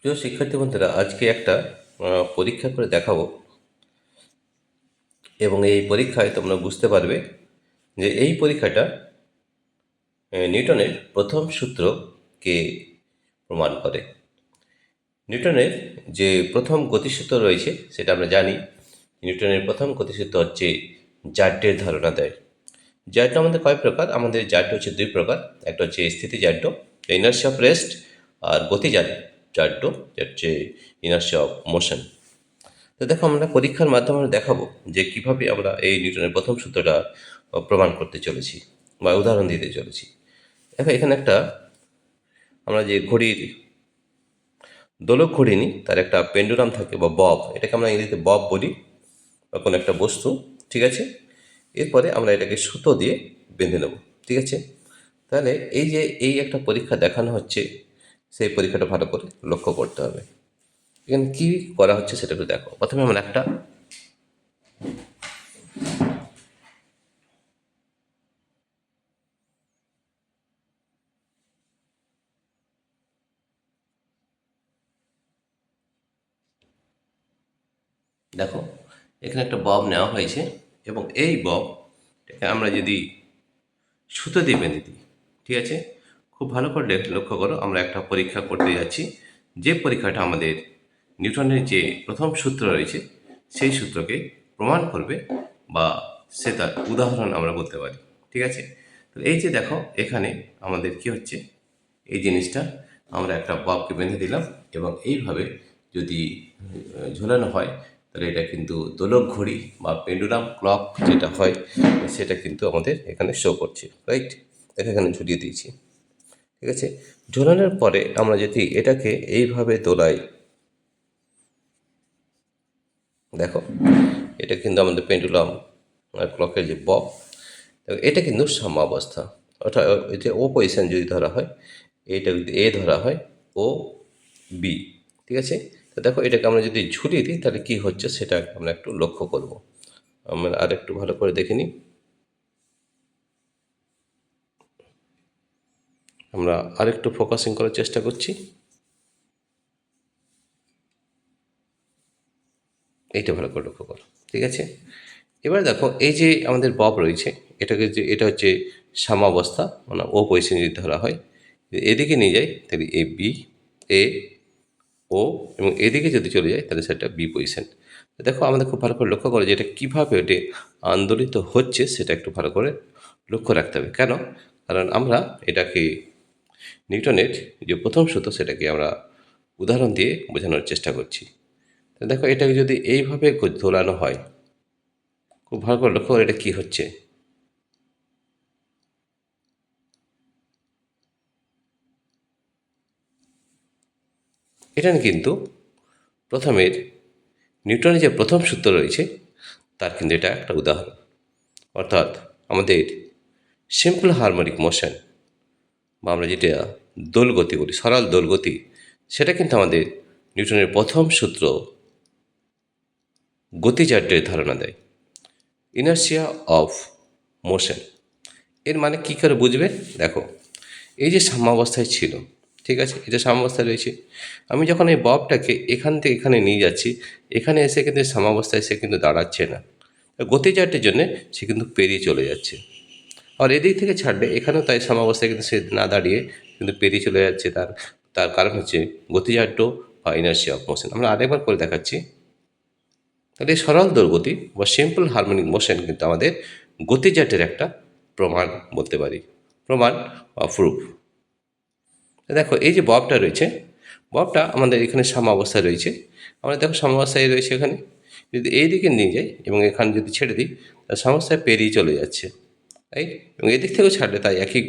প্রিয় শিক্ষার্থী বন্ধুরা, আজকে একটা পরীক্ষা করে দেখাবো এবং এই পরীক্ষায় তোমরা বুঝতে পারবে যে এই পরীক্ষাটা নিউটনের প্রথম সূত্রকে প্রমাণ করে। নিউটনের যে প্রথম গতিসূত্র রয়েছে সেটা আমরা জানি। নিউটনের প্রথম গতিসূত্র হচ্ছে জাড্যের ধারণা দেয়। জাড্য আমাদের কয় প্রকার? আমাদের জাড্য হচ্ছে দুই প্রকার। একটা হচ্ছে স্থিতিজাড্য, ইনার্সিয়া অফ রেস্ট, আর গতিজাড্য যেটা হচ্ছে ইনার্সিয়া অফ মোশন। তো দেখো, আমরা পরীক্ষার মাধ্যমে আমরা দেখাবো যে কিভাবে আমরা এই নিউটনের প্রথম সূত্রটা প্রমাণ করতে চলেছি বা উদাহরণ দিতে চলেছি। দেখো, এখানে একটা আমরা যে ঘড়ির দোলক ঘড়ি নিই, তার একটা পেন্ডুলাম থাকে বা বব, এটাকে আমরা ইংরেজিতে বব বলি, বা কোনো একটা বস্তু। ঠিক আছে, এরপরে আমরা এটাকে সুতো দিয়ে বেঁধে নেব। ঠিক আছে, তাহলে এই যে এই একটা পরীক্ষা দেখানো হচ্ছে, সেই পরীক্ষাটা ভালো করে লক্ষ্য করতে হবে। এখানে কী করা হচ্ছে সেটা একটু দেখো। প্রথমে আমরা একটা দেখো, এখানে একটা বব নেওয়া হয়েছে এবং এই ববটাকে আমরা যদি সুতো দিয়ে বেঁধে দিই, ঠিক আছে, খুব ভালো করে লক্ষ্য করো, আমরা একটা পরীক্ষা করতে যাচ্ছি, যে পরীক্ষাটা আমাদের নিউটনের যে প্রথম সূত্র রয়েছে সেই সূত্রকে প্রমাণ করবে, বা সে তার উদাহরণ আমরা বলতে পারি। ঠিক আছে, তো এই যে দেখো, এখানে আমাদের কি হচ্ছে, এই জিনিসটা আমরা একটা ববকে বেঁধে দিলাম এবং এইভাবে যদি ঝোলানো হয়, তাহলে এটা কিন্তু দোলক ঘড়ি বা পেন্ডুলাম ক্লক যেটা হয়, সেটা কিন্তু আমাদের এখানে শো করছে। রাইট, এটা এখানে ঝুলিয়ে দিয়েছি। ঠিক আছে, ঝোলানোর পরে আমরা যদি এটাকে এইভাবে দোলাই, দেখো, এটা কিন্তু আমাদের পেন্ডুলাম ক্লকের যে বব, এটা কিন্তু সাম্যাবস্থা, অর্থাৎ এটা ও পজিশন যদি ধরা হয়, এটা যদি এ ধরা হয়, ও বি। ঠিক আছে, তো দেখো, এটাকে আমরা যদি ঝুলিয়ে দিই তাহলে কী হচ্ছে সেটা আমরা একটু লক্ষ্য করব। আমরা আর একটু ভালো করে দেখে নিই। আমরা আরেকটু ফোকাসিং করার চেষ্টা করছি। এইটা ভালো করে লক্ষ্য করো। ঠিক আছে, এবার দেখো, এই যে আমাদের বব রয়েছে, এটা হচ্ছে সাম্যাবস্থা, মানে ও পজিশন যদি ধরা হয়, এদিকে নিয়ে যাই তাহলে এ বি, এ ও, এবং এদিকে যদি চলে যায় তাহলে সেটা বি পজিশন। দেখো, আমাদের খুব ভালো করে লক্ষ্য করে যে এটা কীভাবে এটি আন্দোলিত হচ্ছে সেটা একটু ভালো করে লক্ষ্য রাখতে হবে। কেন? কারণ আমরা এটাকে নিউটনের যে প্রথম সূত্র সেটাকে আমরা উদাহরণ দিয়ে বোঝানোর চেষ্টা করছি। তো দেখো, এটাকে যদি এইভাবে দোলানো হয়, খুব ভালো করে লক্ষ্য করে এটা কী হচ্ছে। এটা কিন্তু প্রথমের নিউটনের যে প্রথম সূত্র রয়েছে তার কিন্তু এটা একটা উদাহরণ। অর্থাৎ আমাদের সিম্পল হারমোনিক মোশন, বা আমরা যেটা দোলগতি বলি, সরল দোলগতি, সেটা কিন্তু আমাদের নিউটনের প্রথম সূত্র গতিজাড্যের ধারণা দেয়, ইনার্সিয়া অফ মোশন। এর মানে কী করে বুঝবে? দেখো, এই যে সাম্যাবস্থায় ছিল, ঠিক আছে, এটা সাম্যাবস্থায় রয়েছে, আমি যখন এই ববটাকে এখান থেকে এখানে নিয়ে যাচ্ছি, এখানে এসে কিন্তু সাম্যাবস্থায় সে কিন্তু দাঁড়াচ্ছে না, গতিজাড্যের জন্যে সে কিন্তু পেরিয়ে চলে যাচ্ছে। আর এদিক থেকে ছাড়লে এখানেও তাই সাম্যাবস্থায় কিন্তু সে না দাঁড়িয়ে কিন্তু পেরিয়ে চলে যাচ্ছে। তার তার কারণ হচ্ছে গতিজাড্য বা ইনার্সিয়া অফ মোশন। আমরা আরেকবার করে দেখাচ্ছি। তাহলে এই সরল দোলগতি বা সিম্পল হারমোনিক মোশন কিন্তু আমাদের গতিজাড্যের একটা প্রমাণ বলতে পারি, প্রমাণ বা প্রুফ। দেখো, এই যে ববটা রয়েছে, ববটা আমাদের এখানে সাম্যাবস্থায় রয়েছে। আমরা দেখো সাম্যাবস্থায় রয়েছে এখানে, যদি এই দিকে নিয়ে যাই এবং এখানে যদি ছেড়ে দিই, তাহলে সাম্যাবস্থায় পেরিয়ে চলে যাচ্ছে, রাইট, এবং এদিক থেকেও ছাড়লে তাই একই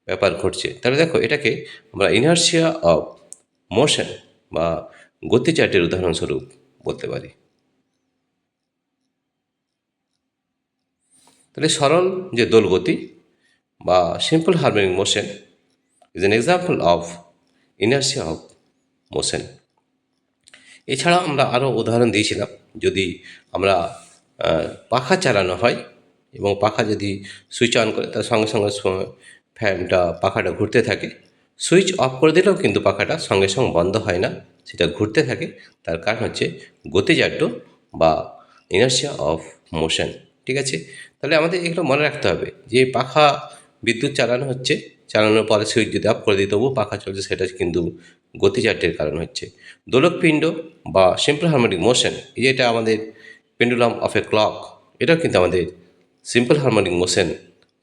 ব্যাপার ঘটছে। তাহলে দেখো, এটাকে আমরা ইনার্সিয়া অফ মোশন বা গতিচার্যের উদাহরণস্বরূপ বলতে পারি। তাহলে সরল যে দোলগতি বা simple harmonic motion is an example of inertia of motion. এছাড়াও আমরা আরও উদাহরণ দিয়েছিলাম, যদি আমরা পাখা চালানো হয় এবং পাখা যদি সুইচ অন করে তার সঙ্গে সঙ্গে ফ্যানটা পাখাটা ঘুরতে থাকে, সুইচ অফ করে দিলেও কিন্তু পাখাটা সঙ্গে সঙ্গে বন্ধ হয় না, সেটা ঘুরতে থাকে। তার কারণ হচ্ছে গতিজাড্য বা ইনার্শিয়া অফ মোশন। ঠিক আছে, তাহলে আমাদের এগুলো মনে রাখতে হবে যে পাখা বিদ্যুৎ চালানো হচ্ছে, চালানোর পরে সুইচ যদি অফ করে দিই তবুও পাখা চলছে, সেটা কিন্তু গতিজাড্যের কারণ হচ্ছে। দোলকপিণ্ড বা সিম্পল হারমোনিক মোশন, এই যেটা আমাদের পেন্ডুলাম অফ এ ক্লক, এটাও কিন্তু আমাদের সিম্পল হারমোনিক মোশন,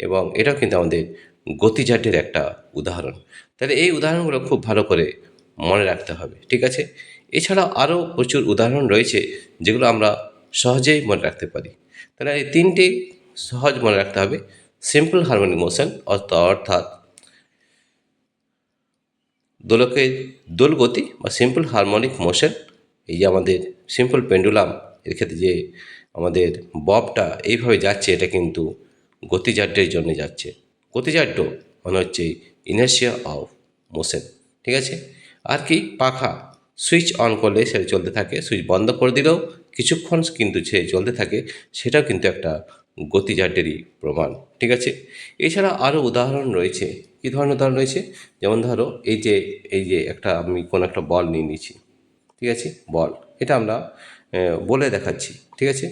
এবং এটাও কিন্তু আমাদের গতিজাড্যের একটা উদাহরণ। তাহলে এই উদাহরণগুলো খুব ভালো করে মনে রাখতে হবে। ঠিক আছে, এছাড়াও আরও প্রচুর উদাহরণ রয়েছে যেগুলো আমরা সহজেই মনে রাখতে পারি। তাহলে এই তিনটি সহজ মনে রাখতে হবে। সিম্পল হারমোনিক মোশন অর্থাৎ দোলকের দোলগতি বা সিম্পল হারমোনিক মোশন। এই যে আমাদের সিম্পল পেন্ডুলাম, এর ক্ষেত্রে যে আমাদের ববটা এইভাবে যাচ্ছে, এটা কিন্তু গতিজাড্যের জন্য যাচ্ছে। গতিজাড্য মানে হচ্ছে ইনার্শিয়া অফ মোশন। ঠিক আছে, আর কি পাখা সুইচ অন করলে সেটা চলতে থাকে, সুইচ বন্ধ করে দিলেও কিছুক্ষণ কিন্তু সে চলতে থাকে, সেটাও কিন্তু একটা গতিজাড্যেরই প্রমাণ। ঠিক আছে, এছাড়া আরও উদাহরণ রয়েছে। কী ধরনের উদাহরণ রয়েছে? যেমন ধরো এই যে একটা আমি কোনো একটা বল নিয়ে নিয়েছি। ঠিক আছে, বল এটা আমরা বলে দেখাচ্ছি। ঠিক আছে,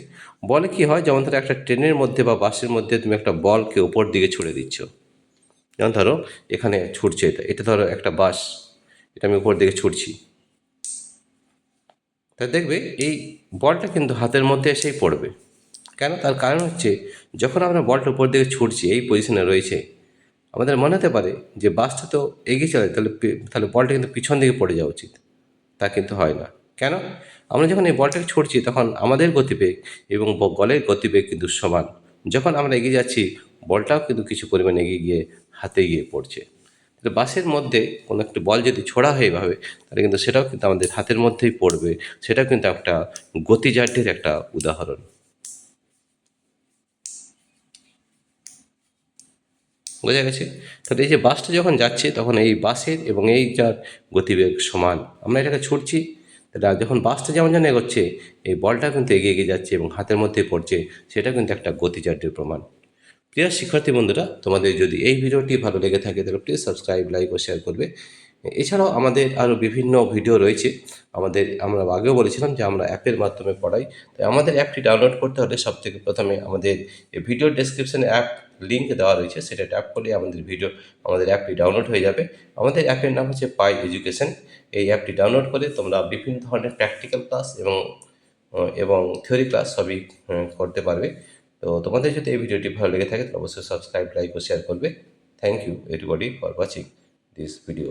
বলে কি হয়, যেমন ধরো একটা ট্রেনের মধ্যে বা বাসের মধ্যে তুমি একটা বলকে উপর দিকে ছুড়ে দিচ্ছ। যেমন ধরো এখানে ছুটছে, এটা এটা ধরো একটা বাস, এটা আমি উপর দিকে ছুটছি। তা দেখবে এই বলটা কিন্তু হাতের মধ্যে এসেই পড়বে। কেন? তার কারণ হচ্ছে যখন আমরা বলটা উপর দিকে ছুটছি, এই পজিশনে রয়েছে, আমাদের মনে হতে পারে যে বাসটা তো এগিয়ে চলে, তাহলে বলটা কিন্তু পিছন দিকে পড়ে যাওয়া উচিত। তা কিন্তু হয় না। কেন? আমরা যখন এই বলটাকে ছুড়ছি তখন আমাদের গতিবেগ এবং বলের গতিবেগ কিন্তু সমান। যখন আমরা এগিয়ে যাচ্ছি, বলটাও কিন্তু কিছু পরিমাণে এগিয়ে গিয়ে হাতে গিয়ে পড়ছে। তাহলে বাসের মধ্যে কোনো একটা বল যদি ছোড়া হয় এভাবে, তাহলে কিন্তু সেটাও কিন্তু আমাদের হাতের মধ্যেই পড়বে। সেটাও কিন্তু একটা গতিজাড্যের একটা উদাহরণ। বোঝা গেছে? তাহলে এই যে বাসটা যখন যাচ্ছে তখন এই বাসের এবং এই যার গতিবেগ সমান। আমরা এটাকে ছুটছি, তাহলে আর যখন বাসটা যেমন যেন এগোচ্ছে, এই বলটা কিন্তু এগিয়ে এগিয়ে যাচ্ছে এবং হাতের মধ্যে পড়ছে, সেটা কিন্তু একটা গতিজাড্যের প্রমাণ। প্রিয় শিক্ষার্থী বন্ধুরা, তোমাদের যদি এই ভিডিওটি ভালো লেগে থাকে তাহলে প্লিজ সাবস্ক্রাইব, লাইক ও শেয়ার করবে। এছাড়াও আমাদের আরও বিভিন্ন ভিডিও রয়েছে। আমরা আগেও বলেছিলাম যে আমরা অ্যাপের মাধ্যমে পড়াই। তাই আমাদের অ্যাপটি ডাউনলোড করতে হলে সবথেকে প্রথমে আমাদের এই ভিডিও ডেসক্রিপশনে অ্যাপ লিঙ্ক দেওয়া রয়েছে, সেটা ট্যাপ করলে আমাদের অ্যাপটি ডাউনলোড হয়ে যাবে। আমাদের অ্যাপের নাম হচ্ছে পাই এডুকেশন। এই অ্যাপটি ডাউনলোড করে তোমরা বিভিন্ন ধরনের প্র্যাকটিক্যাল ক্লাস এবং থিওরি ক্লাস সবই করতে পারবে। তো তোমাদের যদি এই ভিডিওটি ভালো লেগে থাকে তাহলে অবশ্যই সাবস্ক্রাইব, লাইক ও শেয়ার করবে। Thank you everybody for watching this video.